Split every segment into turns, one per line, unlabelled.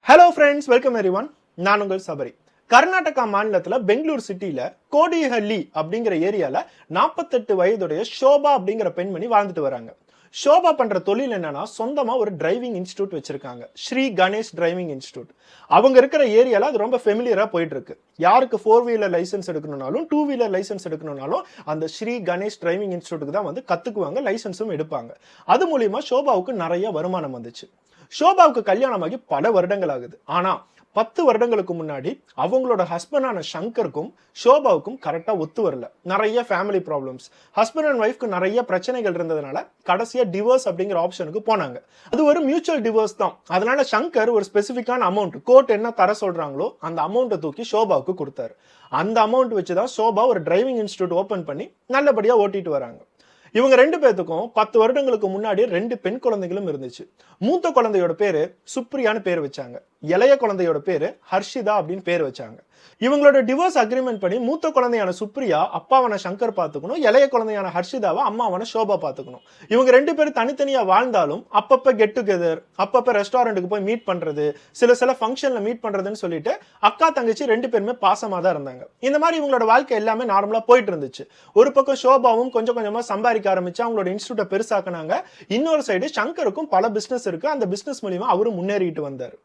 Hello friends, welcome everyone. நான் உங்கள் சபரி. கர்நாடகா மாநிலத்தில் பெங்களூர் சிட்டியில் கோடிஹள்ளி அப்படிங்கிற ஏரியாவில் 48 வயதுடைய ஷோபா அப்படிங்கிற பெண்மணி வாழ்ந்துட்டு வராங்க. ஷோபா பண்ற தொழில் என்னன்னா, சொந்தமா ஒரு டிரைவிங் இன்ஸ்டியூட் வச்சிருக்காங்க. Shri Ganesh driving institute. அவங்க இருக்கிற ஏரியால அது ரொம்ப ஃபெமிலியரா போயிட்டு இருக்கு. யாருக்கு 4 வீலர் லைசன்ஸ் எடுக்கணும்னாலும் 2 வீலர் லைசன்ஸ் எடுக்கணும்னாலும் அந்த ஸ்ரீ கணேஷ் டிரைவிங் இன்ஸ்டியூட்டுக்கு தான் வந்து கத்துக்குவாங்க, லைசன்ஸும் எடுப்பாங்க. அது மூலியமா ஷோபாவுக்கு நிறைய வருமானம் வந்துச்சு. ஷோபாவுக்கு கல்யாணமாகி பல வருடங்கள் ஆகுது. ஆனா 10 வருடங்களுக்கு முன்னாடி அவங்களோட ஹஸ்பண்டான சங்கருக்கும் ஷோபாவுக்கும் கரெக்டா ஒத்து வரல. நிறைய ஃபேமிலி ப்ராப்ளம்ஸ், ஹஸ்பண்ட் அண்ட் ஒய்ஃப்க்கு நிறைய பிரச்சனைகள் இருந்ததுனால கடைசியா டிவோர்ஸ் அப்படிங்கிற ஆப்ஷனுக்கு போனாங்க. அது ஒரு மியூச்சுவல் டிவோர்ஸ் தான். அதனால சங்கர் ஒரு ஸ்பெசிஃபிக்கான அமௌண்ட், கோர்ட் என்ன தர சொல்றாங்களோ அந்த அமௌண்ட்டை தூக்கி ஷோபாவுக்கு கொடுத்தாரு. அந்த அமௌண்ட் வச்சுதான் ஷோபா ஒரு டிரைவிங் இன்ஸ்டியூட் ஓபன் பண்ணி நல்லபடியா ஓட்டிட்டு வராங்க. இவங்க 2 பேத்துக்கும் 10 வருடங்களுக்கு முன்னாடி 2 பெண் குழந்தைகளும் இருந்துச்சு. மூத்த குழந்தையோட பேரு சுப்ரியான்னு பேர் வச்சாங்க. இளைய குழந்தையோட பேரு ஹர்ஷிதா அப்படின்னு பேர் வச்சாங்க. இவங்களோட டிவோர்ஸ் அக்ரிமெண்ட் படி மூத்த குழந்தையான சுப்ரியா அப்பாவான சங்கர் பாத்துக்கணும், இளைய குழந்தையான ஹர்ஷிதாவை அம்மாவான ஷோபா பாத்துக்கணும். இவங்க 2 பேரும் தனித்தனியா வாழ்ந்தாலும் அப்பப்ப கெட் டுகெதர், அப்பப்ப ரெஸ்டாரண்ட்டுக்கு போய் மீட் பண்றது, சில ஃபங்க்ஷன்ல மீட் பண்றதுன்னு சொல்லிட்டு அக்கா தங்கச்சி 2 பேருமே பாசமா தான் இருந்தாங்க. இந்த மாதிரி இவங்களோட வாழ்க்கை எல்லாமே நார்மலா போயிட்டு இருந்துச்சு. ஒரு பக்கம் ஷோபாவும் கொஞ்சம் கொஞ்சமா சம்பாதிக்க ஆரம்பிச்சு அவங்களோட இன்ஸ்டியூட்டை பெருசாக்குனாங்க. இன்னொரு சைடு சங்கருக்கும் பல பிசினஸ் இருக்கு. அந்த பிசினஸ் மூலமா அவரும் முன்னேறிட்டு வந்தாரு.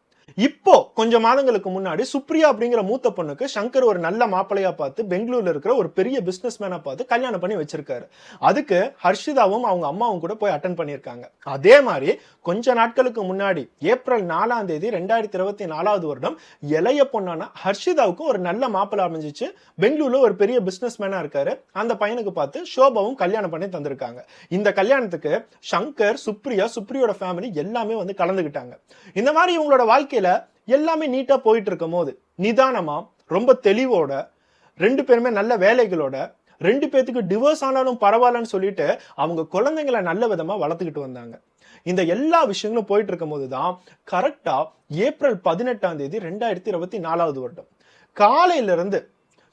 இப்போ கொஞ்சம் மாதங்களுக்கு முன்னாடி சுப்ரியா அப்படிங்கிற மூத்த பொண்ணுக்கு சங்கர் ஒரு நல்ல மாப்பிளையா பார்த்து பெங்களூர்ல இருக்கிற ஒரு பெரிய பிசினஸ் மேனா பார்த்து கல்யாணம் பண்ணி வச்சிருக்காரு. அதுக்கு ஹர்ஷிதாவும் அவங்க அம்மாவும் கூட போய் அட்டென்ட் பண்ணியிருக்காங்க. அதே மாதிரி கொஞ்ச நாட்களுக்கு முன்னாடி ஏப்ரல் 4ஆம் தேதி 2024 வருடம் இளைய பொண்ணான ஹர்ஷிதாவுக்கும் ஒரு நல்ல மாப்பிள்ளை அமைஞ்சிச்சு. பெங்களூர்ல ஒரு பெரிய பிசினஸ் மேனா இருக்காரு. அந்த பையனுக்கு பார்த்து ஷோபாவும் கல்யாணம் பண்ணி தந்திருக்காங்க. இந்த கல்யாணத்துக்கு சங்கர், சுப்ரியோட ஃபேமிலி எல்லாமே வந்து கலந்துகிட்டாங்க. இந்த மாதிரி இவங்களோட வாழ்க்கையில எல்லாமே நீட்டா போயிட்டு இருக்கும் போது நிதானமா, ரொம்ப தெளிவோட, 2 பேருமே நல்ல வேலைகளோட, 2 பேத்துக்கு டிவோர்ஸ் ஆனாலும் பரவாயில்லன்னு சொல்லிட்டு அவங்க குழந்தைங்களை நல்ல விதமா வளர்த்துக்கிட்டு வந்தாங்க. இந்த எல்லா விஷயங்களும் போயிட்டு இருக்கும் போதுதான் கரெக்டா ஏப்ரல் 18ஆம் தேதி 2024 வருடம் காலையில இருந்து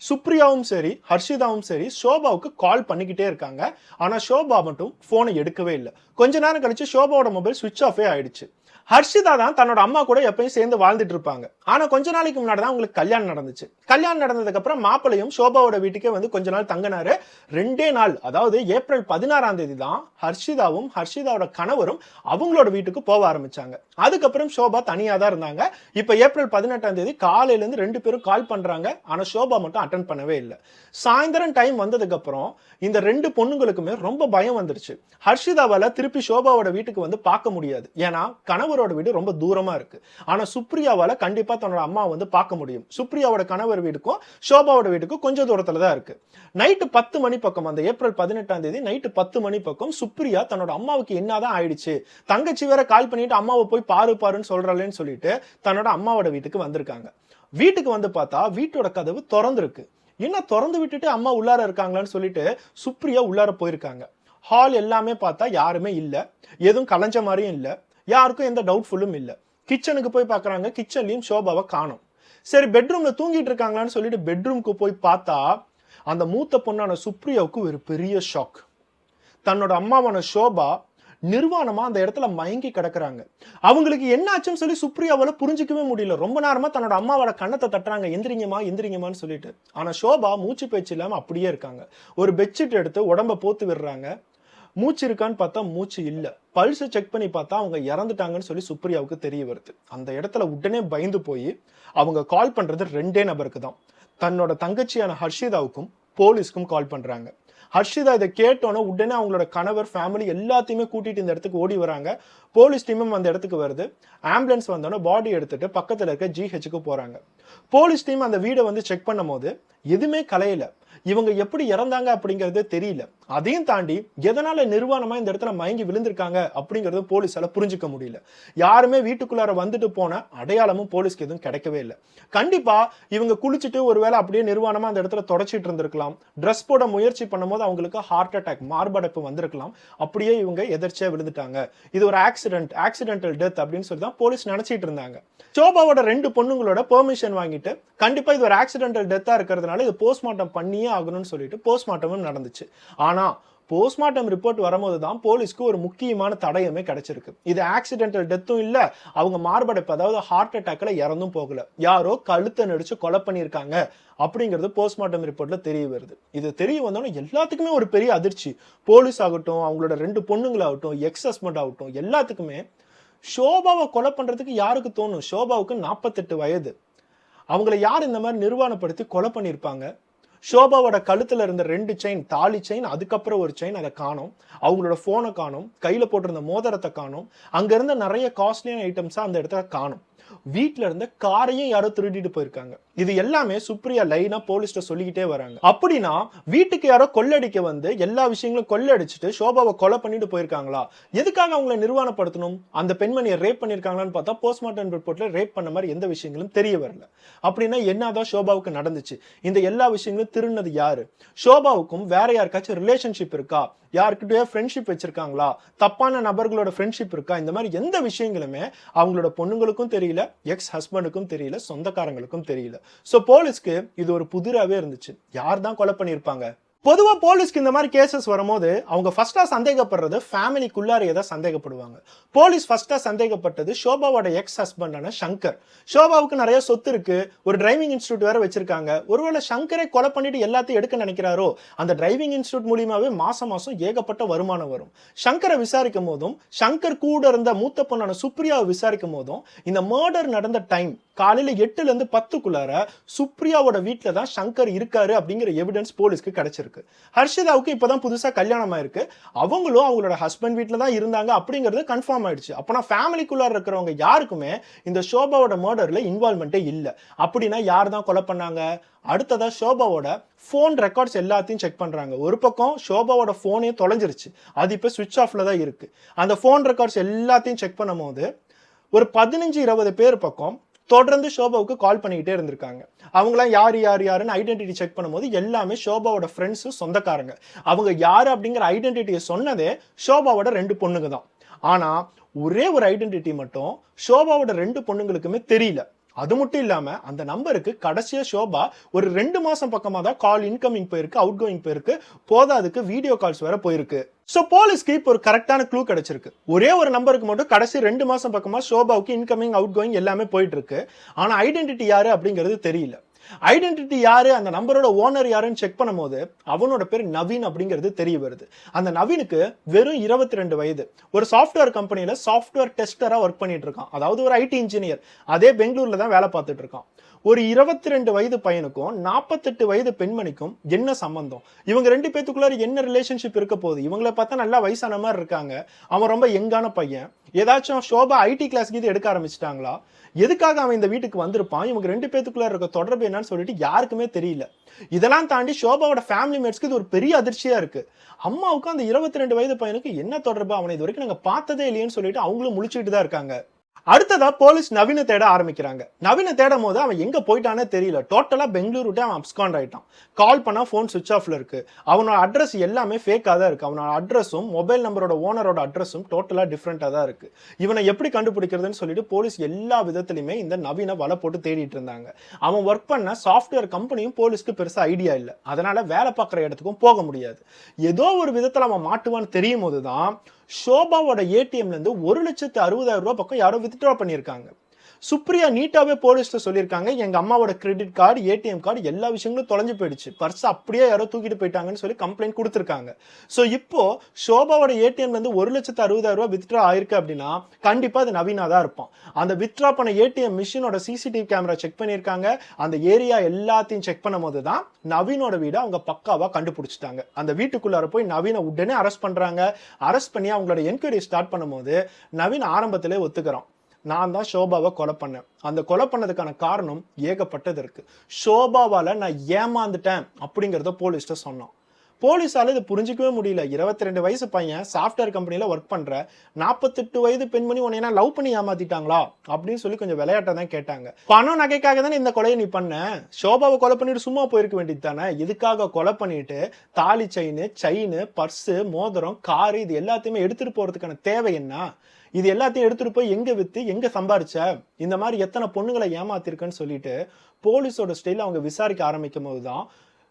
சுப்ரியாவும் சரி ஹர்ஷிதாவும் சரி ஷோபாவுக்கு கால் பண்ணிக்கிட்டே இருக்காங்க. ஆனா ஷோபா மட்டும் போனை எடுக்கவே இல்லை. கொஞ்ச நேரம் கழிச்சு ஷோபாவோட மொபைல் சுவிட்ச் ஆஃபே ஆயிடுச்சு. ஹர்ஷிதா தான் தன்னோட அம்மா கூட எப்பயும் சேர்ந்து வாழ்ந்துட்டு இருப்பாங்க. ஆனா கொஞ்ச நாளைக்கு முன்னாடி தான் உங்களுக்கு கல்யாணம் நடந்துச்சு. கல்யாணம் நடந்ததுக்கு அப்புறம் மாப்பிளையும் ஷோபாவோட வீட்டுக்கே வந்து கொஞ்ச நாள் தங்கினாரு. 2 நாள், அதாவது ஏப்ரல் 16ஆம் தேதி தான் ஹர்ஷிதாவும் ஹர்ஷிதாவோட கணவரும் அவங்களோட வீட்டுக்கு போக ஆரம்பிச்சாங்க. அதுக்கப்புறம் ஷோபா தனியா தான் இருந்தாங்க. இப்ப ஏப்ரல் 18ஆம் தேதி காலையில இருந்து 2 பேரும் கால் பண்றாங்க. ஆனா ஷோபா மட்டும் அட்டென்ட் பண்ணவே இல்லை. சாயந்தரம் டைம் வந்ததுக்கு அப்புறம் இந்த 2 பொண்ணுங்களுக்குமே ரொம்ப பயம் வந்துருச்சு. ஹர்ஷிதாவால திருப்பி ஷோபாவோட வீட்டுக்கு வந்து பார்க்க முடியாது. ஏன்னா கணவரோட வீடு ரொம்ப தூரமா இருக்கு. ஆனா சுப்ரியாவால கண்டிப்பா தன்னோட அம்மா வந்து பார்க்க முடியும். சுப்ரியாவோட கணவர் வீட்டுக்கும் ஷோபாவோட வீட்டுக்கும் கொஞ்சம் தூரத்துல தான் இருக்கு. நைட்டு 10 மணி பக்கம், அந்த ஏப்ரல் 18ஆம் தேதி நைட்டு 10 மணி பக்கம் சுப்ரியா தன்னோட அம்மாவுக்கு என்னதான் ஆயிடுச்சு, தங்கச்சி வேற கால் பண்ணிட்டு அம்மாவை போய் பாருன்னு சொல்றாளேன்னு சொல்லிட்டு தன்னோட அம்மாவோட வீட்டுக்கு வந்திருக்காங்க. வீட்டுக்கு வந்து பார்த்தா வீட்டோட கதவு திறந்திருக்கு. என்ன திறந்து விட்டுட்டு அம்மா உள்ளார இருக்காங்களான்னு சொல்லிட்டு சுப்ரியா உள்ளார போயிருக்காங்க. ஹால் எல்லாமே பார்த்தா யாருமே இல்ல, எதுவும் கலைஞ்ச மாதிரியும் இல்ல, யாருக்கும் எந்த டவுட்ஃபுல்லும் இல்ல. கிச்சனுக்கு போய் பார்க்கறாங்க. கிச்சன்லயும் ஷோபாவை காணோம். சரி, பெட்ரூம்ல தூங்கிட்டு இருக்காங்களான்னு சொல்லிட்டு பெட்ரூம்க்கு போய் பார்த்தா அந்த மூத்த பொண்ணான சுப்ரியாவுக்கு ஒரு பெரிய ஷாக். தன்னோட அம்மாவான ஷோபா நிர்வாணமா அந்த இடத்துல மயங்கி கிடக்குறாங்க. அவங்களுக்கு என்ன ஆச்சுன்னு சொல்லி சுப்ரியாவால புரிஞ்சிக்கவே முடியல. ரொம்ப நேரமா தன்னோட அம்மாவோட கண்ணத்தை தட்டுறாங்க, எந்திரிங்கம்மான்னு சொல்லிட்டு. ஆனா ஷோபா மூச்சு பேச்சு இல்லாம அப்படியே இருக்காங்க. ஒரு பெட்ஷீட் எடுத்து உடம்ப போத்து விடுறாங்க. மூச்சு இருக்கான்னு பார்த்தா மூச்சு இல்ல. பல்ஸ் செக் பண்ணி பார்த்தா அவங்க இறந்துட்டாங்கன்னு சொல்லி சுப்ரியாவுக்கு தெரிய வருது. அந்த இடத்துல உடனே பயந்து போய் அவங்க கால் பண்றது 2 நபருக்கு தான். தன்னோட தங்கச்சியான ஹர்ஷிதாவுக்கும் போலீஸ்க்கும் கால் பண்றாங்க. ஹர்ஷிதா இதை கேட்டோன்னே உடனே அவங்களோட கணவர், ஃபேமிலி எல்லாத்தையுமே கூட்டிட்டு இந்த இடத்துக்கு ஓடி வராங்க. போலீஸ் டீமும் அந்த இடத்துக்கு வருது. ஆம்புலன்ஸ் வந்தோன்னே பாடி எடுத்துட்டு பக்கத்துல இருக்க ஜிஹெச்சுக்கு போறாங்க. போலீஸ் டீம் அந்த வீடை வந்து செக் பண்ணும் போது எதுவுமே கலையல. இவங்க எப்படி இறந்தாங்க அப்படிங்கறது தெரியல. அதையும் தாண்டி எதனால நிர்வாணமா இந்த இடத்துல மயங்கி விழுந்திருக்காங்க அப்படிங்கறது போலீஸால புரிஞ்சுக்க முடியல. யாருமே வீட்டுக்குள்ளார வந்துட்டு போன அடையாளமும் போலீஸ்க்கு எதுவும் கிடைக்கவே இல்லை. கண்டிப்பா இவங்க குளிச்சுட்டு ஒருவேளை அப்படியே நிர்வாணமா அந்த இடத்துல தொடச்சிட்டு இருந்திருக்கலாம். ட்ரெஸ் போட முயற்சி பண்ணும்போது அவங்களுக்கு ஹார்ட் அட்டாக், மார்படைப்பு வந்திருக்கலாம். அப்படியே இவங்க எதிர்ச்சியா விழுந்துட்டாங்க. இது ஒரு ஆக்சிடென்டல் டெத் அப்படின்னு சொல்லி தான் போலீஸ் நினைச்சிட்டு இருந்தாங்க. ஷோபாவோட 2 பொண்ணுங்களோட பெர்மிஷன் வாங்கிட்டு கண்டிப்பா இது ஒரு ஆக்சிடென்டல் டெத்தா இருக்கிறதுனால இது போஸ்ட்மார்ட்டம் பண்ணியே ஆகணும்னு சொல்லிட்டு போஸ்ட்மார்ட்டமும் நடந்துச்சு. ஆனா போஸ்ட்மார்ட்டம் ரிப்போர்ட் வரும்போது தான் போலீஸ்க்கு ஒரு முக்கியமான தடயமே கிடைச்சிருக்கு. இது ஆக்சிடென்டல் டெத்தும் இல்ல, அவங்க மார்படைப்பு அதாவது ஹார்ட் அட்டாக்ல இறந்தும் போகல. யாரோ கழுத்தை நெரிச்சு கொலை பண்ணியிருக்காங்க அப்படிங்கிறது போஸ்ட்மார்ட்டம் ரிப்போர்ட்ல தெரிய வருது. இது தெரிய வந்தோன்னே எல்லாத்துக்குமே ஒரு பெரிய அதிர்ச்சி. போலீஸ் ஆகட்டும், அவங்களோட 2 பொண்ணுங்களாகட்டும், எக்ஸ் ஹஸ்பண்ட் ஆகட்டும், எல்லாத்துக்குமே ஷோபாவை கொலை பண்றதுக்கு யாருக்கு தோணும்? ஷோபாவுக்கு 48 வயது. அவங்கள யார் இந்த மாதிரி நிர்வாணப்படுத்தி கொலை பண்ணியிருப்பாங்க? ஷோபாவோட கழுத்துல இருந்த 2 செயின், தாலி செயின், அதுக்கப்புறம் ஒரு செயின், அதை காணோம். அவங்களோட போனை காணோம். கையில போட்டிருந்த மோதிரத்தை காணோம். அங்க இருந்த நிறைய காஸ்ட்லியான ஐட்டம்ஸா அந்த இடத்துல காணோம். வீட்ல இருந்த காரையும் யாரோ திருடிட்டு போயிருக்காங்க. இது எல்லாமே சுப்ரியா லைனா போலீஸ்ட்ட சொல்லிக்கிட்டே வராங்க. அப்படின்னா வீட்டுக்கு யாரோ கொள்ளடிக்க வந்து எல்லா விஷயங்களும் கொள்ளடிச்சிட்டு ஷோபாவை கொலை பண்ணிட்டு போயிருக்காங்களா? எதுக்காக அவங்களை நிர்வாணப்படுத்தணும்? அந்த பெண்மணியை ரேப் பண்ணிருக்காங்களான்னு பார்த்தா போஸ்ட்மார்ட்டம் ரிப்போர்ட்ல ரேப் பண்ண மாதிரி எந்த விஷயங்களும் தெரிய வரல. அப்படின்னா என்னதான் ஷோபாவுக்கு நடந்துச்சு? இந்த எல்லா விஷயங்களும் திருடினது யாரு? ஷோபாவுக்கும் வேற யாருக்காச்சும் ரிலேஷன்ஷிப் இருக்கா? யாருக்கிட்டயோ ஃப்ரெண்ட்ஷிப் வச்சிருக்காங்களா? தப்பான நபர்களோட ஃப்ரெண்ட்ஷிப் இருக்கா? இந்த மாதிரி எந்த விஷயங்களுமே அவங்களோட பொண்ணுங்களுக்கும் தெரியல, எக்ஸ் ஹஸ்பண்டுக்கும் தெரியல, சொந்தக்காரங்களுக்கும் தெரியல. சோ போலீஸ்க்கு இது ஒரு புதிராவே இருந்துச்சு. யார் தான் கொலை பண்ணிருப்பாங்க? பொதுவா போலீஸ்க்கு இந்த மாதிரி கேசஸ் வரும்போது அவங்க ஃபர்ஸ்டா சந்தேகப்படுறது ஃபேமிலிக்குள்ளாரையே தான் சந்தேகப்படுவாங்க. போலீஸ் ஃபர்ஸ்டா சந்தேகப்பட்டது ஷோபாவோட எக்ஸ் ஹஸ்பண்டான சங்கர். ஷோபாவுக்கு நிறைய சொத்து இருக்கு, ஒரு டிரைவிங் இன்ஸ்டிடியூட் வேற வச்சிருக்காங்க. ஒருவேளை சங்கரை கொலை பண்ணிட்டு எல்லாத்தையும் எடுக்க நினைக்கிறாரோ? அந்த டிரைவிங் இன்ஸ்டிடியூட் மூலியமாவே மாசம் மாசம் ஏகப்பட்ட வருமானம் வரும். சங்கரை விசாரிக்கும் போதும், சங்கர் கூட இருந்த மூத்த பொண்ணான சுப்ரியாவை விசாரிக்கும் போதும், இந்த மர்டர் நடந்த டைம் காலையில 8ல இருந்து 10க்குள்ளார சுப்ரியாவோட வீட்டுல தான் சங்கர் இருக்காரு அப்படிங்கிற எவிடன்ஸ் போலீஸ்க்கு கிடைச்சிருக்கு. ஹர்ஷிதாவுக்கு இப்பதான் புதுசா கல்யாணம் ஆயிருக்கு. அவங்களும் அவங்களோட ஹஸ்பண்ட் வீட்டுல தான் இருந்தாங்க அப்படிங்கிறது கன்ஃபார்ம் ஆயிடுச்சு. அப்பனா ஃபேமிலிக்குள்ளார இருக்கிறவங்க யாருக்குமே இந்த ஷோபாவோட மர்டர்ல இன்வால்வ்மெண்டே இல்ல. அப்படின்னா யார் தான் கொலை பண்ணாங்க? அடுத்ததா ஷோபாவோட போன் ரெக்கார்ட்ஸ் எல்லாத்தையும் செக் பண்றாங்க. ஒரு பக்கம் ஷோபாவோட போனே தொலைஞ்சிருச்சு, அது இப்ப சுவிட்ச் ஆஃப்ல தான் இருக்கு. அந்த போன் ரெக்கார்ட்ஸ் எல்லாத்தையும் செக் பண்ணும்போது ஒரு 15-20 பேர் பக்கம் தொடர்ந்து ஷோபாவுக்கு கால் பண்ணிக்கிட்டே இருந்திருக்காங்க. அவங்களாம் யாருன்னு ஐடென்டிட்டி செக் பண்ணும்போது எல்லாமே ஷோபாவோட ஃப்ரெண்ட்ஸ், சொந்தக்காரங்க. அவங்க யாரு அப்படிங்கிற ஐடென்டிட்டியை சொன்னதே ஷோபாவோட 2 பொண்ணுங்க தான். ஆனா ஒரே ஒரு ஐடென்டிட்டி மட்டும் ஷோபாவோட 2 பொண்ணுங்களுக்குமே தெரியல. அது மட்டும் இல்லாம அந்த நம்பருக்கு கடைசியா ஷோபா ஒரு 2 மாசம் பக்கமா தான் கால் இன்கமிங் போயிருக்கு, அவுட் கோயிங் போயிருக்கு. போதாதுக்கு வீடியோ கால்ஸ் வேற போயிருக்கு. சோ போலீஸ்க்கு இப்போ ஒரு கரெக்டான க்ளூ கிடைச்சிருக்கு. ஒரே ஒரு நம்பருக்கு மட்டும் கடைசி 2 மாசம் பக்கமா ஷோபாவுக்கு இன்கமிங், அவுட் கோயிங் எல்லாமே போயிட்டு இருக்கு. ஆனா ஐடென்டிட்டி யாரு அப்படிங்கிறது தெரியல. ஐடென்டிட்டி யாரு, அந்த நம்பரோட ஓனர் யாருன்னு செக் பண்ணும்போது அவனோட பேர் நவீன் அப்படிங்கிறது தெரிய வருது. அந்த நவீனுக்கு வெறும் 22 வயது. ஒரு சாஃப்ட்வேர் கம்பெனில சாஃப்ட்வேர் டெஸ்டரா ஒர்க் பண்ணிட்டு இருக்கான். அதாவது ஒரு ஐடி இன்ஜினியர். அதே பெங்களூர்ல தான் வேலை பார்த்துட்டு இருக்கான். ஒரு 22 வயது பையனுக்கும் 48 வயது பெண்மணிக்கும் என்ன சம்பந்தம்? இவங்க 2 பேத்துக்குள்ள என்ன ரிலேஷன்ஷிப் இருக்க போகுது? இவங்கள பார்த்தா நல்லா வயசான மாதிரி இருக்காங்க. அவன் ரொம்ப யங்கான பையன். ஏதாச்சும் ஷோபா ஐடி கிளாஸ் கீது எடுக்க ஆரம்பிச்சிட்டாங்களா? எதுக்காக அவன் இந்த வீட்டுக்கு வந்திருப்பான்? இவங்க 2 பேத்துக்குள்ள இருக்க தொடர்பு என்னன்னு சொல்லிட்டு யாருக்குமே தெரியல. இதெல்லாம் தாண்டி ஷோபாவோட ஃபேமிலி மேட்ஸ்க்கு இது ஒரு பெரிய அதிர்ச்சியா இருக்கு. அம்மாவுக்கும் அந்த 22 வயது பையனுக்கு என்ன தொடர்பு? அவனை இது வரைக்கும் நாங்க பார்த்ததே இல்லையேன்னு சொல்லிட்டு அவங்களும் முழிச்சுட்டு தான் இருக்காங்க. அடுத்ததா போலீஸ் நவீன தேட ஆரம்பிக்கிறாங்க. நவீன தேடும் போது அவன் எங்க போயிட்டானே தெரியல. டோட்டலா பெங்களூர் விட்டு அவன் அப்ஸ்காண்ட் ஆயிட்டான். கால் பண்ணா போன் சுவிட்ச் ஆஃப்ல இருக்கு. அவனோட அட்ரஸ் எல்லாமே ஃபேக்கா தான் இருக்கு. அவனோட அட்ரஸும் மொபைல் நம்பரோட ஓனரோட அட்ரஸும் டோட்டலா டிஃபரெண்டா தான் இருக்கு. இவனை எப்படி கண்டுபிடிக்கிறதுன்னு சொல்லிட்டு போலீஸ் எல்லா விதத்திலுமே இந்த நவீன வலை போட்டு தேடிட்டு இருந்தாங்க. அவன் ஒர்க் பண்ண சாஃப்ட்வேர் கம்பெனியும் போலீஸ்க்கு பெருசா ஐடியா இல்ல. அதனால வேலை பார்க்குற இடத்துக்கும் போக முடியாது. ஏதோ ஒரு விதத்துல அவன் மாட்டுவான்னு தெரியும் போதுதான் ஷோபாவோட ஏடிஎம்ல இருந்து 1,60,000 ரூபாய் பக்கம் யாரோ வித்ட்ரா பண்ணிருக்காங்க. சுப்ரியா நீட்டாவே போலீஸ்ல சொல்லியிருக்காங்க, எங்க அம்மாவோட கிரெடிட் கார்டு, ஏடிஎம் கார்டு எல்லா விஷயங்களும் தொலைஞ்சு போயிடுச்சு, பர்ஸ் அப்படியே யாரோ தூக்கிட்டு போயிட்டாங்கன்னு சொல்லி கம்ப்ளைண்ட் கொடுத்திருக்காங்க. சோ இப்போ ஷோபாவோட ஏடிஎம்ல இருந்து 1,60,000 ரூபாய் வித்ட்ரா ஆயிருக்கு அப்படின்னா கண்டிப்பா அது நவீனா தான் இருப்பான். அந்த வித்ட்ரா பண்ண ஏடிஎம் மிஷினோட சிசிடிவி கேமரா செக் பண்ணிருக்காங்க. அந்த ஏரியா எல்லாத்தையும் செக் பண்ணும்போது தான் நவீனோட வீடு அவங்க பக்காவா கண்டுபிடிச்சிட்டாங்க. அந்த வீட்டுக்குள்ளார போய் நவீனை உடனே அரெஸ்ட் பண்றாங்க. அரெஸ்ட் பண்ணி அவங்களோட என்கொயரி ஸ்டார்ட் பண்ணும்போது நவீன் ஆரம்பத்திலே ஒத்துக்கிறான், நான் தான் ஷோபாவை கொலை பண்ணேன். அந்த கொலை பண்ணதுக்கான காரணம் ஏகப்பட்டது இருக்கு. ஷோபாவால நான் ஏமாந்துட்டேன் அப்படிங்கறத போலீஸ்ட்ட சொன்னான். போலீஸால இது புரிஞ்சிக்கவே முடியல. 22 வயசு பையன் சாஃப்ட்வேர் கம்பெனில ஒர்க் பண்ற, 48 வயது பெண்மணி உன்னை என்ன லவ் பண்ணி ஏமாத்திட்டாங்களா அப்படின்னு சொல்லி கொஞ்சம் விளையாட்டா தான் கேட்டாங்க. பணம் நகைக்காக தானே இந்த கொலையை நீ பண்ண? ஷோபாவை கொலை பண்ணிட்டு சும்மா போயிருக்க வேண்டியது தானே? இதுக்காக கொலை பண்ணிட்டு தாலி செயின், பர்ஸு, மோதிரம், காரு இது எல்லாத்தையுமே எடுத்துட்டு போறதுக்கான தேவை என்ன? இது எல்லாத்தையும் எடுத்துட்டு போய் எங்க வித்து எங்க சம்பாரிச்ச? இந்த மாதிரி எத்தனை பொண்ணுங்களை ஏமாத்திருக்கன்னு சொல்லிட்டு போலீஸோட ஸ்டைல அவங்க விசாரிக்க ஆரம்பிக்கும் போதுதான்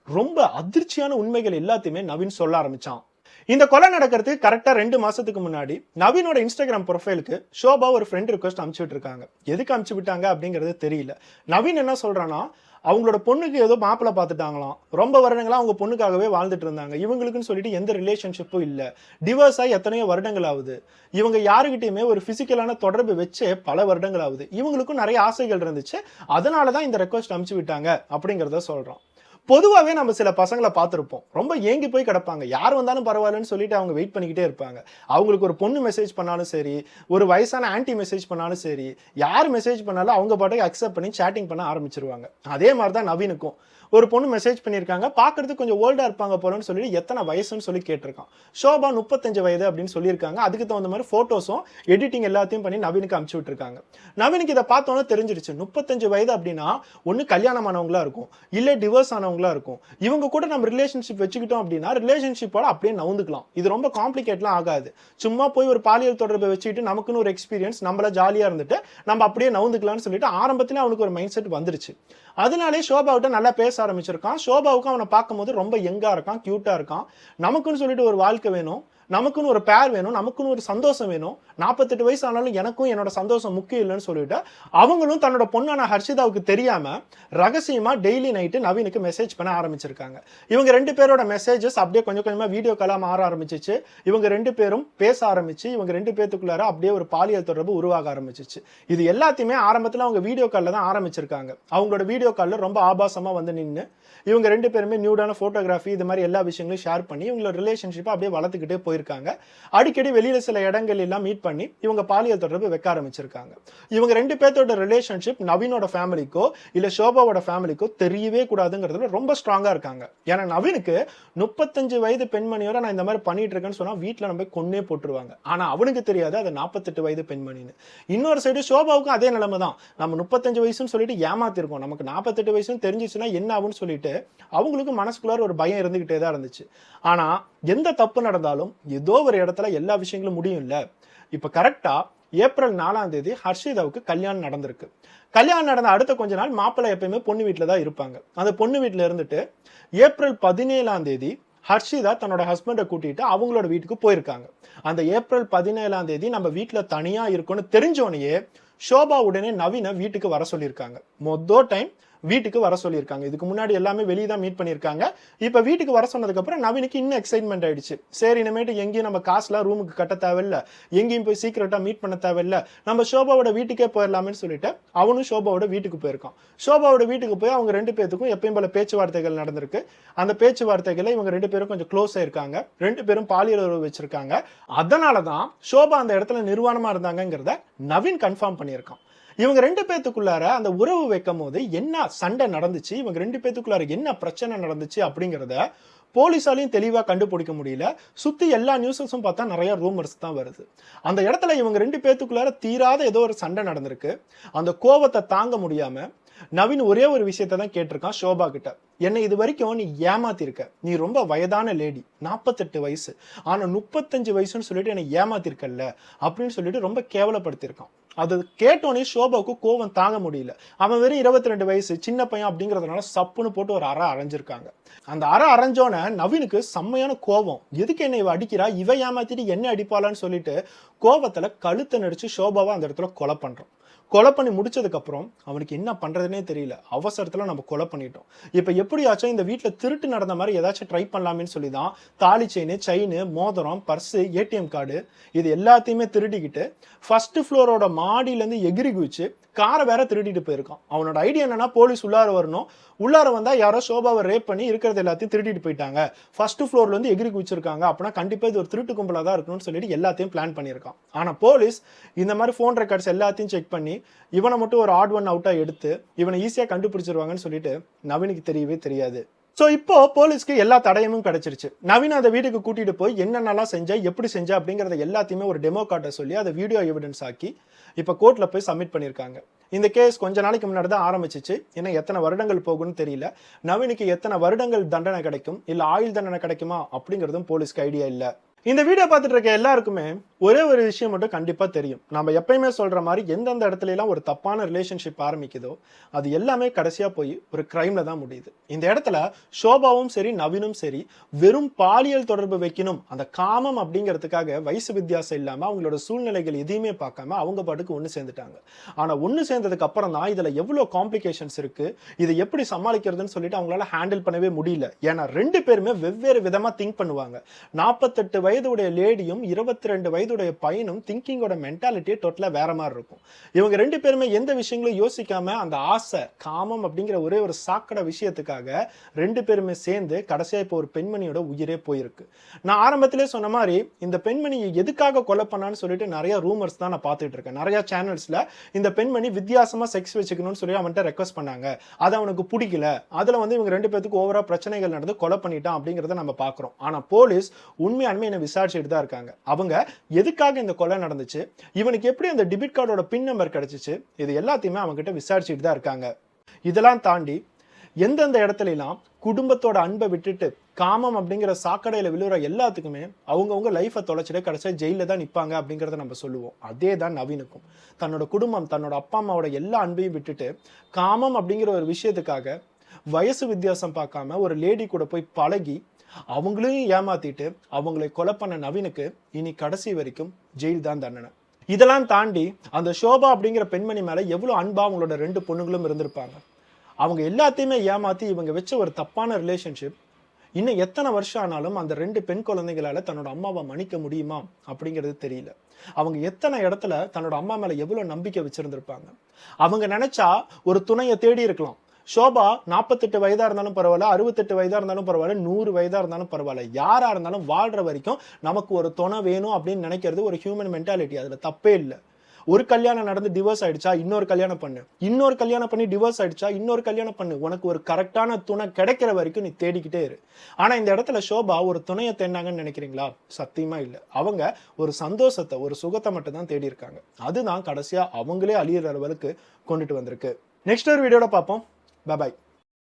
ரொம்ப அதிர்ச்சியான உண்மைகள் எல்லாத்தையுமே நவீன் சொல்ல ஆரம்பிச்சான். இந்த கொலை நடக்கிறதுக்கு கரெக்டா 2 மாசத்துக்கு முன்னாடி நவீனோட இன்ஸ்டாகிராம் ப்ரொஃபைலுக்கு ஷோபா ஒரு ஃப்ரெண்ட் ரிக்வெஸ்ட் அனுப்பிச்சுட்டு இருக்காங்க. எதுக்கு அனுப்பிச்சு விட்டாங்க அப்படிங்கிறது தெரியல. நவீன் என்ன சொல்றான்னா, அவங்களோட பொண்ணுக்கு ஏதோ மாப்பிள்ளை பார்த்துட்டாங்களாம். ரொம்ப வருடங்களா அவங்க பொண்ணுக்காகவே வாழ்ந்துட்டு இருந்தாங்க. இவங்களுக்குன்னு சொல்லிட்டு எந்த ரிலேஷன்ஷிப்பும் இல்ல. டிவோர்ஸ் ஆகி எத்தனையோ வருடங்கள் ஆகுது. இவங்க யாருகிட்டயுமே ஒரு பிசிக்கலான தொடர்பு வச்சே பல வருடங்கள் ஆகுது. இவங்களுக்கும் நிறைய ஆசைகள் இருந்துச்சு. அதனால தான் இந்த ரெக்வெஸ்ட் அனுப்பிச்சு விட்டாங்க அப்படிங்கிறத சொல்றான். பொதுவாவே நம்ம சில பசங்கள பார்த்திருப்போம். ரொம்ப ஏங்கி போய் கிடப்பாங்க. யார் வந்தாலும் பரவாயில்லன்னு சொல்லிட்டு அவங்க வெயிட் பண்ணிக்கிட்டே இருப்பாங்க. அவங்களுக்கு ஒரு பொண்ணு மெசேஜ் பண்ணாலும் சரி, ஒரு வயசான ஆன்டி மெசேஜ் பண்ணாலும் சரி, யார் மெசேஜ் பண்ணாலும் அவங்க பாட்டுக்கு அக்செப்ட் பண்ணி சாட்டிங் பண்ண ஆரம்பிச்சுருவாங்க. அதே மாரி தான் நவீனுக்கும். ஒரு பொண்ணு மெசேஜ் பண்ணியிருக்காங்க. பார்க்கறதுக்கு கொஞ்சம் ஓல்டா இருப்பாங்க போலன்னு சொல்லி எத்தனை வயசுன்னு சொல்லி கேட்டிருக்கான். ஷோபா 35 வயது அப்படின்னு சொல்லியிருக்காங்க. அதுக்கு தகுந்த மாதிரி ஃபோட்டோஸும், எடிட்டிங் எல்லாத்தையும் பண்ணி நவீனுக்கு அனுப்பிச்சு விட்டுருக்காங்க. நவீனுக்கு இதை பார்த்தோன்னே தெரிஞ்சிருச்சு. 35 வயது அப்படின்னா ஒண்ணு கல்யாணமானவங்களா இருக்கும். இல்ல டிவோர்ஸ் ஆனவங்களா இருக்கும். இவங்க கூட நம்ம ரிலேஷன்ஷிப் வச்சுக்கிட்டோம் அப்படின்னா ரிலேஷன்ஷிப்போட அப்படியே நவுந்துக்கலாம். இது ரொம்ப காம்ப்ளிகேட்லாம் ஆகாது. சும்மா போய் ஒரு பாலியல் தொடர்பை வச்சுக்கிட்டு நமக்குன்னு ஒரு எக்ஸ்பீரியன்ஸ் நம்மள ஜாலியா இருந்துட்டு நம்ம அப்படியே நவுந்துக்கலாம்னு சொல்லிட்டு ஆரம்பத்திலே அவனுக்கு ஒரு மைண்ட் செட் வந்துருச்சு. அதனாலே ஷோபாவிட்ட நல்லா பேச ஆரம்பிச்சிருக்கான். ஷோபாவுக்கும் அவனை பார்க்கும்போது ரொம்ப யங்கா இருக்கான், கியூட்டா இருக்கான். நமக்குன்னு சொல்லிட்டு ஒரு வாழ்க்கை வேணும். நமக்குன்னு ஒரு பேர் வேணும். நமக்குன்னு ஒரு சந்தோஷம் வேணும். 48 வயசு ஆனாலும் எனக்கும் என்னோட சந்தோஷம் முக்கியம் இல்லைன்னு சொல்லிட்டு அவங்களும் தன்னோட பொண்ணான ஹர்ஷிதாவுக்கு தெரியாம ரகசியமா டெய்லி நைட்டு நவீனுக்கு மெசேஜ் பண்ண ஆரம்பிச்சிருக்காங்க. இவங்க 2 பேரோட மெசேஜஸ் அப்படியே கொஞ்சம் கொஞ்சமா வீடியோ காலா மாற ஆரம்பிச்சிச்சு. இவங்க 2 பேரும் பேச ஆரம்பிச்சு இவங்க 2 பேத்துக்குள்ளார அப்படியே ஒரு பாலியல் தொடர்பு உருவாக ஆரம்பிச்சிச்சு. இது எல்லாத்தையுமே ஆரம்பத்துல அவங்க வீடியோ கால்ல தான் ஆரம்பிச்சிருக்காங்க. அவங்களோட வீடியோ கால்ல ரொம்ப ஆபாசமா வந்து நின்னு இவங்க 2 பேருமே நியூடான போட்டோகிராஃபி இது மாதிரி எல்லா விஷயங்களையும் ஷேர் பண்ணி இவங்களோட ரிலேஷன்ஷிப்பை அப்படியே வளர்த்துக்கிட்டே போயிருக்காங்க. அடிக்கடி வெளியில சில இடங்கள் எல்லாம் மீட் பண்ணி இவங்க பாலியல் தொடர்பு வைக்க ஆரம்பிச்சிருக்காங்க. இவங்க 2 பேர்த்தோட ரிலேஷன்ஷிப் நவீனோட ஃபேமிலிக்கோ இல்ல ஷோபாவோட ஃபேமிலிக்கோ தெரியவே கூடாதுங்கிறதுல ரொம்ப ஸ்ட்ராங்கா இருக்காங்க. ஏன்னா நவீனுக்கு 35 வயது பெண்மணியோட நான் இந்த மாதிரி பண்ணிட்டு இருக்கேன்னு சொன்னா வீட்டுல நம்ம கொன்னே போட்டுருவாங்க. ஆனா அவனுக்கு தெரியாது அது 48 வயது பெண்மணின்னு. இன்னொரு சைடு ஷோபாவுக்கும் அதே நிலைமை தான். நம்ம 35 வயசுன்னு சொல்லிட்டு ஏமாத்திருக்கோம். நமக்கு 48 வயசுன்னு தெரிஞ்சிச்சுன்னா என்ன ஆகும்னு சொல்லிட்டு அவங்களுக்கு மனசுக்குள்ளார ஒரு பயம் இருந்துகிட்டே தான் இருந்துச்சு. ஆனா எந்த தப்பு நடந்தாலும் ஏதோ ஒரு இடத்துல எல்லா விஷயங்களும் முடியும் இல்ல. இப்ப கரெக்டா ஏப்ரல் 4ஆம் தேதி ஹர்ஷிதாவுக்கு கல்யாணம் நடந்திருக்கு. கல்யாணம் நடந்த அடுத்த கொஞ்ச நாள் மாப்பிள்ளை எப்பயுமே பொண்ணு வீட்டுல தான் இருப்பாங்க. அந்த பொண்ணு வீட்டுல இருந்துட்டு ஏப்ரல் 17ஆம் தேதி ஹர்ஷிதா தன்னோட ஹஸ்பண்டை கூட்டிட்டு அவங்களோட வீட்டுக்கு போயிருக்காங்க. அந்த ஏப்ரல் 17ஆம் தேதி நம்ம வீட்டுல தனியா இருக்கோம்னு தெரிஞ்சோனையே ஷோபா உடனே நவீன வீட்டுக்கு வர சொல்லியிருக்காங்க. மொத டைம் வீட்டுக்கு வர சொல்லியிருக்காங்க. இதுக்கு முன்னாடி எல்லாமே வெளியே தான் மீட் பண்ணியிருக்காங்க. இப்போ வீட்டுக்கு வர சொன்னதுக்கு அப்புறம் நவீனுக்கு இன்னும் எக்ஸைட்மெண்ட் ஆயிடுச்சு. சரி இனிமேட்டு எங்கேயும் நம்ம காசுலாம் ரூமுக்கு கட்ட தேவையில்ல, எங்கேயும் போய் சீக்கிரட்டா மீட் பண்ண தேவையில்ல, நம்ம ஷோபாவோட வீட்டுக்கே போயிடலாம்னு சொல்லிட்டு அவனும் ஷோபாவோட வீட்டுக்கு போயிருக்கான். ஷோபாவோட வீட்டுக்கு போய் அவங்க 2 பேத்துக்கும் எப்பயும் போல பேச்சுவார்த்தைகள் நடந்திருக்கு. அந்த பேச்சுவார்த்தைகளை இவங்க 2 பேரும் கொஞ்சம் க்ளோஸ் ஆயிருக்காங்க. 2 பேரும் பாலியல் உறவு வச்சிருக்காங்க. அதனாலதான் ஷோபா அந்த இடத்துல நிர்வாணமா இருந்தாங்கிறத நவீன் கன்ஃபார்ம் பண்ணியிருக்கான். இவங்க 2 பேத்துக்குள்ளார அந்த உறவு வைக்கும் போது என்ன சண்டை நடந்துச்சு, இவங்க 2 பேத்துக்குள்ளார என்ன பிரச்சனை நடந்துச்சு அப்படிங்கிறத போலீஸாலையும் தெளிவா கண்டுபிடிக்க முடியல. சுத்தி எல்லா நியூஸஸும் பார்த்தா நிறைய ரூமர்ஸ் தான் வருது. அந்த இடத்துல இவங்க 2 பேத்துக்குள்ளார தீராத ஏதோ ஒரு சண்டை நடந்திருக்கு. அந்த கோவத்தை தாங்க முடியாம நவீன் ஒரே ஒரு விஷயத்தை தான் கேட்டிருக்கான் ஷோபா கிட்ட. என்னை இது வரைக்கும் நீ ஏமாத்திருக்க. நீ ரொம்ப வயதான லேடி, 48 வயசு, ஆனா 35 வயசுன்னு சொல்லிட்டு என்னை ஏமாத்திருக்கல்ல அப்படின்னு சொல்லிட்டு ரொம்ப கேவலப்படுத்திருக்கான். அது கேட்டோன்னே ஷோபாவுக்கு கோவம் தாங்க முடியல. அவன் வெறும் 22 வயசு சின்ன பையன் அப்படிங்கிறதுனால சப்புன்னு போட்டு ஒரு அறை அரைஞ்சிருக்காங்க. அந்த அறை அரைஞ்சோன நவீனுக்கு செம்மையான கோவம். எதுக்கு என்னை இவ அடிக்கிறா, இவ ஏமாத்திட்டு என்ன அடிப்பாளான்னு சொல்லிட்டு கோவத்துல கழுத்தை நடிச்சு ஷோபாவை அந்த இடத்துல கொலை பண்றான். கொலை பண்ணி முடிச்சதுக்கு அப்புறம் அவனுக்கு என்ன பண்றதுனே தெரியல. அவசரத்துல நம்ம கொலை பண்ணிட்டோம். இப்ப எப்படியாச்சும் இந்த வீட்டுல திருட்டு நடந்த மாதிரி ஏதாச்சும் ட்ரை பண்ணலாமேன்னு சொல்லிதான் தாலி செயின், மோதிரம், பர்ஸ், ஏடிஎம் கார்டு இது எல்லாத்தையுமே திருடிக்கிட்டு ஃபர்ஸ்ட் ஃப்ளோரோட மாடியில இருந்து எகிரி குதிச்சு காரை வேற திருடிட்டு போயிருக்கான். அவனோட ஐடியா என்னன்னா போலீஸ் உள்ளார வரணும், உள்ளார வந்தா யாரோ ஷோபாவை ரேப் பண்ணி இருக்கிறது எல்லாத்தையும் திருடிட்டு போயிட்டாங்க, ஃபர்ஸ்ட் ஃப்ளோர்ல இருந்து எகிரி குதிச்சிருக்காங்க, அப்படின்னா கண்டிப்பா இது ஒரு திருட்டு கும்பலா தான் இருக்கணும்னு சொல்லிட்டு எல்லாத்தையும் பிளான் பண்ணியிருக்கான். ஆனா போலீஸ் இந்த மாதிரி போன் ரெக்கார்ட்ஸ் எல்லாத்தையும் செக் பண்ணி இவனை மட்டும் ஒரு ஆட் ஒன் அவுட்டா எடுத்து இவனை ஈஸியா கண்டுபிடிச்சிருவாங்கன்னு சொல்லிட்டு நவீனுக்கு தெரியவே தெரியாது. சோ இப்போ போலீஸ்க்கு எல்லா தடயமும் கிடைச்சிருச்சு. நவீன் அந்த வீட்டுக்கு கூட்டிட்டு போய் என்னென்னலாம் செஞ்ச, எப்படி செஞ்ச அப்படிங்கறத எல்லாத்தையுமே ஒரு டெமோ காட்ட சொல்லி அதை வீடியோ எவிடன்ஸ் ஆக்கி இப்ப கோர்ட்ல போய் சப்மிட் பண்ணிருக்காங்க. இந்த கேஸ் கொஞ்ச நாளைக்கு முன்னாடி தான் ஆரம்பிச்சிச்சு. ஏன்னா எத்தனை வருடங்கள் போகும்னு தெரியல. நவீனுக்கு எத்தனை வருடங்கள் தண்டனை கிடைக்கும், இல்ல ஆயுள் தண்டனை கிடைக்குமா அப்படிங்கிறதும் போலீஸ்க்கு ஐடியா இல்ல. இந்த வீடியோ பார்த்துட்டு இருக்க எல்லாருக்குமே ஒரே ஒரு விஷயம் மட்டும் கண்டிப்பா தெரியும். நம்ம எப்பயுமே சொல்ற மாதிரி எந்தெந்த இடத்துல எல்லாம் ஒரு தப்பான ரிலேஷன்ஷிப் ஆரம்பிக்குதோ அது எல்லாமே கடைசியா போய் ஒரு கிரைம்ல தான் முடியுது. இந்த இடத்துல ஷோபாவும் சரி நவீனும் சரி வெறும் பாலியல் தொடர்பு வைக்கணும் அந்த காமம் அப்படிங்கிறதுக்காக வயசு வித்தியாசம் இல்லாம அவங்களோட சூழ்நிலைகள் எதையுமே பார்க்காம அவங்க பாட்டுக்கு ஒண்ணு சேர்ந்துட்டாங்க. ஆனா ஒண்ணு சேர்ந்ததுக்கு அப்புறம் தான் இதுல எவ்வளவு காம்ப்ளிகேஷன்ஸ் இருக்கு, இதை எப்படி சமாளிக்கிறதுன்னு சொல்லிட்டு அவங்களால ஹேண்டில் பண்ணவே முடியல. ஏன்னா ரெண்டு பேருமே வெவ்வேறு விதமா திங்க் பண்ணுவாங்க. 48 வயதுடைய லேடியும் 22 வயதுடைய பையனும் திங்கிங்கோட மென்டாலிட்டியே டோட்டலா வேற மாதிரி இருக்கும். இவங்க ரெண்டு பேருமே எந்த விஷயங்களும் யோசிக்காம அந்த ஆசை காமம் அப்படிங்கிற ஒரே ஒரு சாக்கடை விஷயத்துக்காக ரெண்டு பேருமே சேர்ந்து கடைசியா இப்போ ஒரு பெண்மணியோட உயிரே போயிருக்கு. நான் ஆரம்பத்திலே சொன்ன மாதிரி இந்த பெண்மணியை எதுக்காக கொலை பண்ணான்னு சொல்லிட்டு நிறைய ரூமர்ஸ் தான் நான் பார்த்துட்டு இருக்கேன். நிறைய சேனல்ஸ்ல இந்த பெண்மணி வித்தியாசமா செக்ஸ் வச்சுக்கணும்னு சொல்லி அவன்கிட்ட ரெக்வஸ்ட் பண்ணாங்க, அது அவனுக்கு பிடிக்கல, அதுல இவங்க ரெண்டு பேருக்கு ஓவரா பிரச்சனைகள் நடந்து கொலை பண்ணிட்டான் அப்படிங்கறத நம்ம பாக்குறோம். ஆனா போலீஸ் உண்மையானுமே என்ன விசாரிச்சுட்டு தான் இருக்காங்க. அவங்க எதுக்காக இந்த கொலை நடந்துச்சு, இவனுக்கு எப்படி அந்த டெபிட் கார்டோட பின் நம்பர் கிடைச்சிச்சு, இது எல்லாத்தையுமே அவங்க கிட்ட விசாரிச்சுட்டு தான் இருக்காங்க. இதெல்லாம் தாண்டி எந்தெந்த இடத்துல எல்லாம் குடும்பத்தோட அன்பை விட்டுட்டு காமம் அப்படிங்கிற சாக்கடையில விழுற எல்லாத்துக்குமே அவங்கவுங்க லைஃபை தொலைச்சிட்டு கடைசியா ஜெயில தான் நிப்பாங்க அப்படிங்கறத நம்ம சொல்லுவோம். அதே தான் நவீனுக்கும் தன்னோட குடும்பம் தன்னோட அப்பா அம்மாவோட எல்லா அன்பையும் விட்டுட்டு காமம் அப்படிங்கிற ஒரு விஷயத்துக்காக வயசு வித்தியாசம் பார்க்காம ஒரு லேடி கூட போய் பழகி அவங்களையும் ஏமாத்திட்டு அவங்களை கொலை பண்ண நவீனுக்கு இனி கடைசி வரைக்கும் ஜெயில் தான் தண்டனை. இதெல்லாம் தாண்டி அந்த ஷோபா அப்படிங்கிற பெண்மணி மேல எவ்வளவு அன்பா அவங்களோட ரெண்டு பொண்ணுங்களும் இருந்திருப்பாங்க. அவங்க எல்லாத்தையுமே ஏமாத்தி இவங்க வச்ச ஒரு தப்பான ரிலேஷன்ஷிப் இன்னும் எத்தனை வருஷம் ஆனாலும் அந்த ரெண்டு பெண் குழந்தைகளால தன்னோட அம்மாவை மன்னிக்க முடியுமா அப்படிங்கிறது தெரியல. அவங்க எத்தனை இடத்துல தன்னோட அம்மா மேல எவ்வளவு நம்பிக்கை வச்சிருந்திருப்பாங்க. அவங்க நினைச்சா ஒரு துணையை தேடி இருக்கலாம். ஷோபா 48 வயதா இருந்தாலும் பரவாயில்ல, 68 வயதா இருந்தாலும் பரவாயில்ல, 100 வயதா இருந்தாலும் பரவாயில்ல, யாரா இருந்தாலும் வாழ்ற வரைக்கும் நமக்கு ஒரு துணை வேணும் அப்படின்னு நினைக்கிறது ஒரு ஹியூமன் மென்டாலிட்டி. அதுல தப்பே இல்லை. ஒரு கல்யாணம் நடந்து டிவோர்ஸ் ஆயிடுச்சா இன்னொரு கல்யாணம் பண்ணு, இன்னொரு கல்யாணம் பண்ணி டிவோர்ஸ் ஆயிடுச்சா இன்னொரு கல்யாணம் பண்ணு, உனக்கு ஒரு கரெக்டான துணை கிடைக்கிற வரைக்கும் நீ தேடிக்கிட்டே இரு. ஆனா இந்த இடத்துல ஷோபா ஒரு துணையை தேடினாங்கன்னு நினைக்கிறீங்களா? சத்தியமா இல்லை. அவங்க ஒரு சந்தோஷத்தை ஒரு சுகத்தை மட்டும் தான் தேடி இருக்காங்க. அதுதான் கடைசியா அவங்களே அழியிற அளவுக்கு கொண்டுட்டு வந்திருக்கு. நெக்ஸ்ட் ஒரு வீடியோட பார்ப்போம். Bye bye.